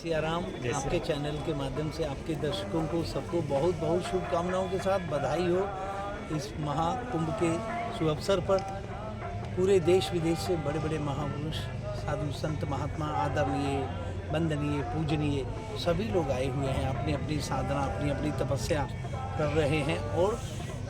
सियाराम। आपके चैनल के माध्यम से आपके दर्शकों को सबको बहुत बहुत शुभकामनाओं के साथ बधाई हो इस महाकुंभ के शुभ अवसर पर। पूरे देश विदेश से बड़े बड़े महापुरुष, साधु संत, महात्मा, आदरणीय, वंदनीय, पूजनीय सभी लोग आए हुए हैं। अपनी अपनी साधना, अपनी अपनी तपस्या कर रहे हैं और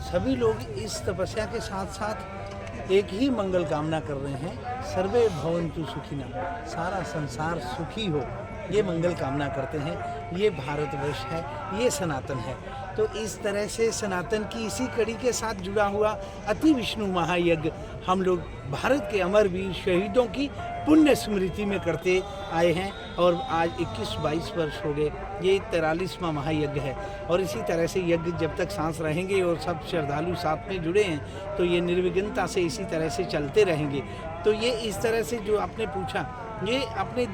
सभी लोग इस तपस्या के साथ साथ एक ही मंगल कामना कर रहे हैं, सर्वे भवन्तु सुखिनः, सारा संसार सुखी हो, ये मंगल कामना करते हैं। ये भारतवर्ष है, ये सनातन है। तो इस तरह से सनातन की इसी कड़ी के साथ जुड़ा हुआ अति विष्णु महायज्ञ हम लोग भारत के अमरवीर शहीदों की पुण्य स्मृति में करते आए हैं और आज 21-22 वर्ष हो गए। ये 43वां महायज्ञ है और इसी तरह से यज्ञ जब तक सांस रहेंगे और सब श्रद्धालु साथ में जुड़े हैं तो ये निर्विघ्नता से इसी तरह से चलते रहेंगे। तो ये इस तरह से जो आपने पूछा, ये अपने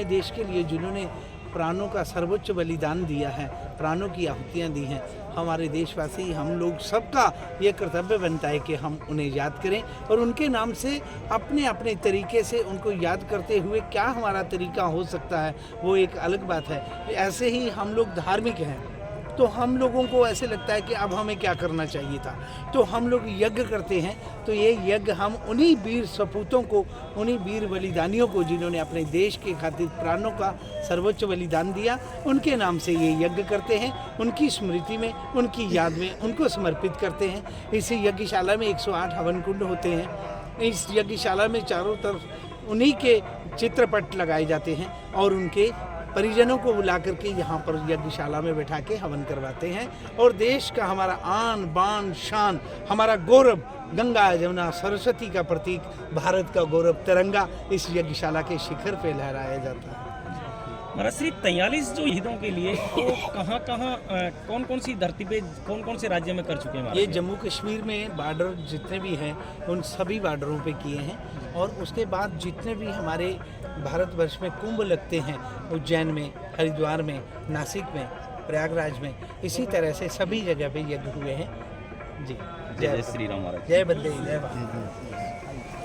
देश के लिए जिन्होंने प्राणों का सर्वोच्च बलिदान दिया है, प्राणों की आहुतियाँ दी हैं, हमारे देशवासी, हम लोग सबका ये कर्तव्य बनता है कि हम उन्हें याद करें और उनके नाम से अपने अपने तरीके से उनको याद करते हुए क्या हमारा तरीका हो सकता है वो एक अलग बात है। ऐसे ही हम लोग धार्मिक हैं तो हम लोगों को ऐसे लगता है कि अब हमें क्या करना चाहिए था, तो हम लोग यज्ञ करते हैं। तो ये यज्ञ हम उन्हीं वीर सपूतों को, उन्हीं वीर बलिदानियों को जिन्होंने अपने देश के खातिर प्राणों का सर्वोच्च बलिदान दिया, उनके नाम से ये यज्ञ करते हैं। उनकी स्मृति में, उनकी याद में उनको समर्पित करते हैं। इस यज्ञशाला में 108 हवन कुंड होते हैं। इस यज्ञशाला में चारों तरफ उन्हीं के चित्रपट लगाए जाते हैं और उनके परिजनों को बुला करके यहाँ पर यज्ञशाला में बैठा के हवन करवाते हैं। और देश का हमारा आन बान शान, हमारा गौरव, गंगा जमुना सरस्वती का प्रतीक, भारत का गौरव तिरंगा इस यज्ञशाला के शिखर पे लहराया जाता है। महाराज श्री 43 जो शहीदों के लिए तो कहाँ कौन कौन सी धरती पे, कौन कौन से राज्य में कर चुके हैं? ये जम्मू कश्मीर में बॉर्डर जितने भी हैं उन सभी बॉर्डरों पे किए हैं और उसके बाद जितने भी हमारे भारतवर्ष में कुंभ लगते हैं, उज्जैन में, हरिद्वार में, नासिक में, प्रयागराज में, इसी तरह से सभी जगह पे यज्ञ हुए हैं। जी, जय श्री राम महाराज। जय बंदे, जय भारत।